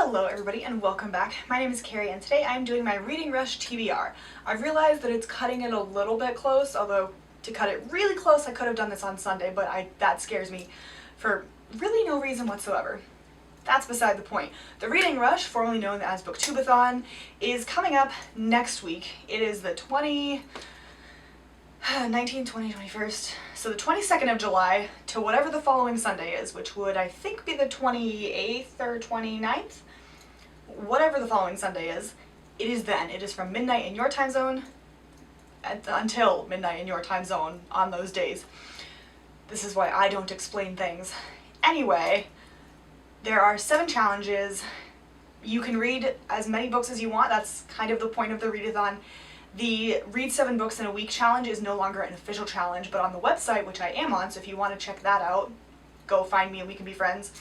Hello everybody and welcome back. My name is Kari and today I'm doing my Reading Rush TBR. I've realized that it's cutting it a little bit close, although to cut it really close I could have done this on Sunday, but that scares me for really no reason whatsoever. That's beside the point. The Reading Rush, formerly known as Booktubeathon, is coming up next week. It is the 21st, so the 22nd of July to whatever the following Sunday is, which would I think be the 28th or 29th? Whatever the following Sunday is, it is then. It is from midnight in your time zone until midnight in your time zone on those days. This is why I don't explain things. Anyway, there are 7 challenges. You can read as many books as you want. That's kind of the point of the readathon. The Read 7 Books in a Week challenge is no longer an official challenge, but on the website, which I am on, so if you want to check that out, go find me and we can be friends.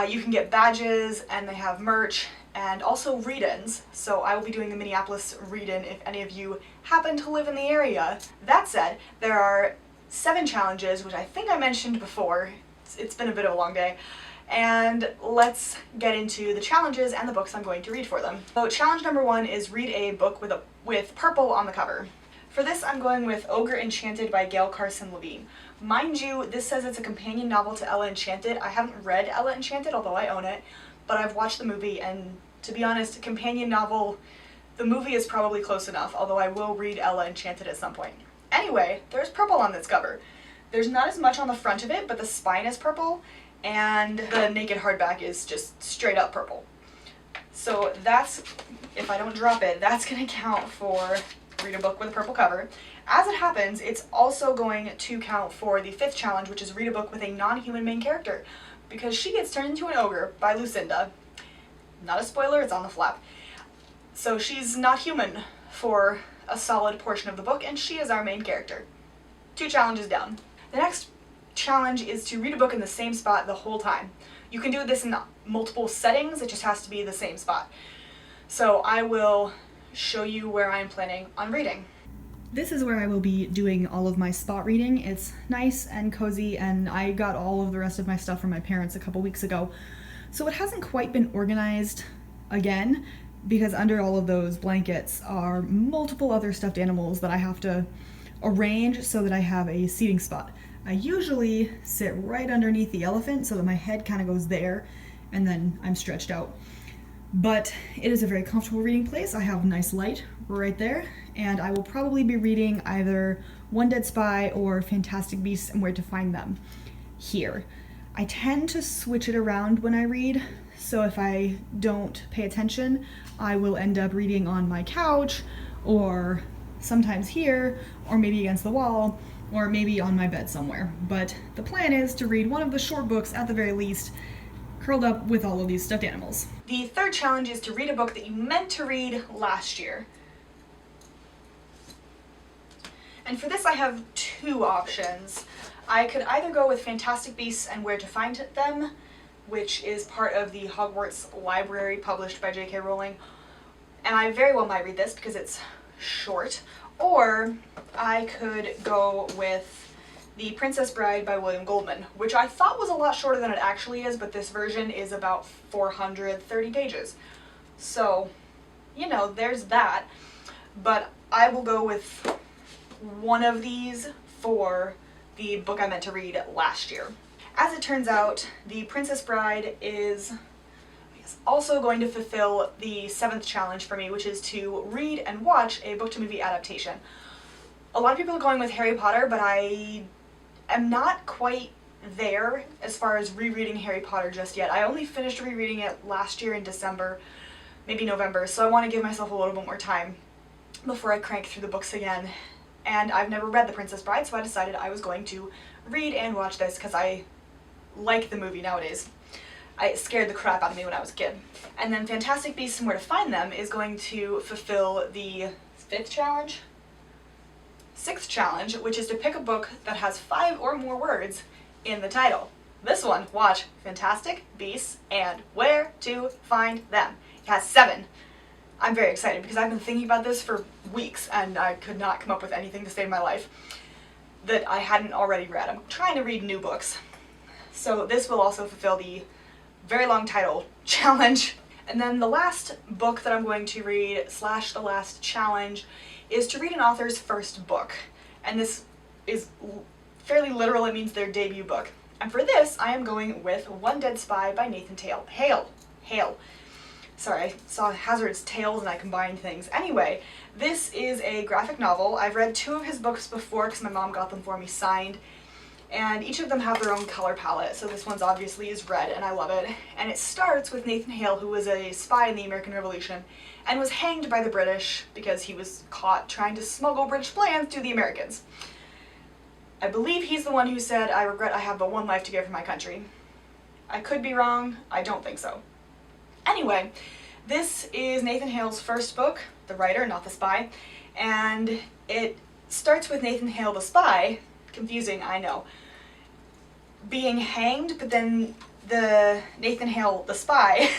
You can get badges, and they have merch, and also read-ins. So I will be doing the Minneapolis read-in if any of you happen to live in the area. That said, there are 7 challenges, which I think I mentioned before. It's been a bit of a long day. And let's get into the challenges and the books I'm going to read for them. So challenge number 1 is read a book with purple on the cover. For this I'm going with Ogre Enchanted by Gail Carson Levine. Mind you, this says it's a companion novel to Ella Enchanted. I haven't read Ella Enchanted, although I own it, but I've watched the movie, and to be honest, companion novel, the movie is probably close enough, although I will read Ella Enchanted at some point. Anyway, there's purple on this cover. There's not as much on the front of it, but the spine is purple, and the naked hardback is just straight up purple. So that's, if I don't drop it, that's going to count for read a book with a purple cover. As it happens, it's also going to count for the 5th challenge, which is read a book with a non-human main character, because she gets turned into an ogre by Lucinda. Not a spoiler, it's on the flap. So she's not human for a solid portion of the book, and she is our main character. 2 challenges down. The next challenge is to read a book in the same spot the whole time. You can do this in multiple settings, it just has to be the same spot. So I will show you where I'm planning on reading. This is where I will be doing all of my spot reading. It's nice and cozy, and I got all of the rest of my stuff from my parents a couple weeks ago. So it hasn't quite been organized again, because under all of those blankets are multiple other stuffed animals that I have to arrange so that I have a seating spot. I usually sit right underneath the elephant so that my head kind of goes there, and then I'm stretched out. But it is a very comfortable reading place. I have nice light right there, and I will probably be reading either One Dead Spy or Fantastic Beasts and Where to Find Them here. I tend to switch it around when I read, so if I don't pay attention, I will end up reading on my couch, or sometimes here, or maybe against the wall, or maybe on my bed somewhere. But the plan is to read one of the short books at the very least, curled up with all of these stuffed animals. The 3rd challenge is to read a book that you meant to read last year. And for this I have 2 options. I could either go with Fantastic Beasts and Where to Find Them, which is part of the Hogwarts library published by J.K. Rowling, and I very well might read this because it's short, or I could go with The Princess Bride by William Goldman, which I thought was a lot shorter than it actually is, but this version is about 430 pages. So, you know, there's that. But I will go with one of these for the book I meant to read last year. As it turns out, The Princess Bride is also going to fulfill the 7th challenge for me, which is to read and watch a book-to-movie adaptation. A lot of people are going with Harry Potter, but I am not quite there as far as rereading Harry Potter just yet. I only finished rereading it last year in December, maybe November, so I want to give myself a little bit more time before I crank through the books again. And I've never read The Princess Bride, so I decided I was going to read and watch this because I like the movie nowadays. It scared the crap out of me when I was a kid. And then Fantastic Beasts and Where to Find Them is going to fulfill the 5th challenge? 6th challenge, which is to pick a book that has 5 or more words in the title. This one, watch, Fantastic Beasts and Where to Find Them. It has 7. I'm very excited because I've been thinking about this for weeks and I could not come up with anything to save my life that I hadn't already read. I'm trying to read new books. So this will also fulfill the very long title challenge. And then the last book that I'm going to read, / the last challenge, is to read an author's first book. And this is fairly literal, it means their debut book. And for this, I am going with One Dead Spy by Nathan Hale. Sorry, I saw Hazard's Tales and I combined things. Anyway, this is a graphic novel. I've read 2 of his books before because my mom got them for me signed. And each of them have their own color palette, so this one's obviously is red, and I love it. And it starts with Nathan Hale, who was a spy in the American Revolution, and was hanged by the British because he was caught trying to smuggle British plans to the Americans. I believe he's the one who said, "I regret I have but one life to give for my country." I could be wrong, I don't think so. Anyway, this is Nathan Hale's first book, the writer, not the spy, and it starts with Nathan Hale the spy, confusing, I know, being hanged, but then the Nathan Hale the spy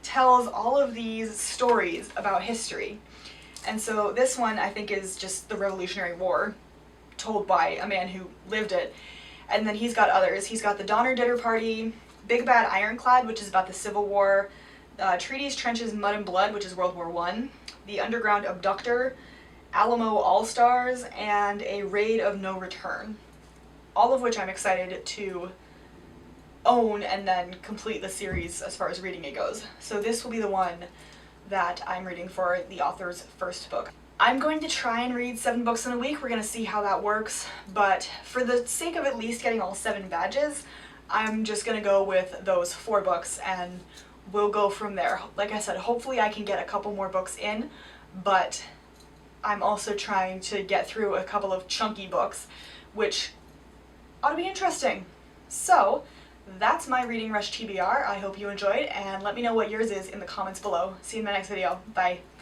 tells all of these stories about history. And so this one I think is just the Revolutionary War told by a man who lived it. And then he's got others. He's got the Donner Dinner Party, Big Bad Ironclad, which is about the Civil War, Treaties, Trenches, Mud and Blood, which is World War I, The Underground Abductor, Alamo All-Stars, and A Raid of No Return. All of which I'm excited to own and then complete the series as far as reading it goes. So this will be the one that I'm reading for the author's first book. I'm going to try and read 7 books in a week. We're going to see how that works, but for the sake of at least getting all 7 badges, I'm just going to go with those 4 books and we'll go from there. Like I said, hopefully I can get a couple more books in, but I'm also trying to get through a couple of chunky books, which ought to be interesting. So that's my Reading Rush TBR. I hope you enjoyed, and let me know what yours is in the comments below. See you in my next video. Bye.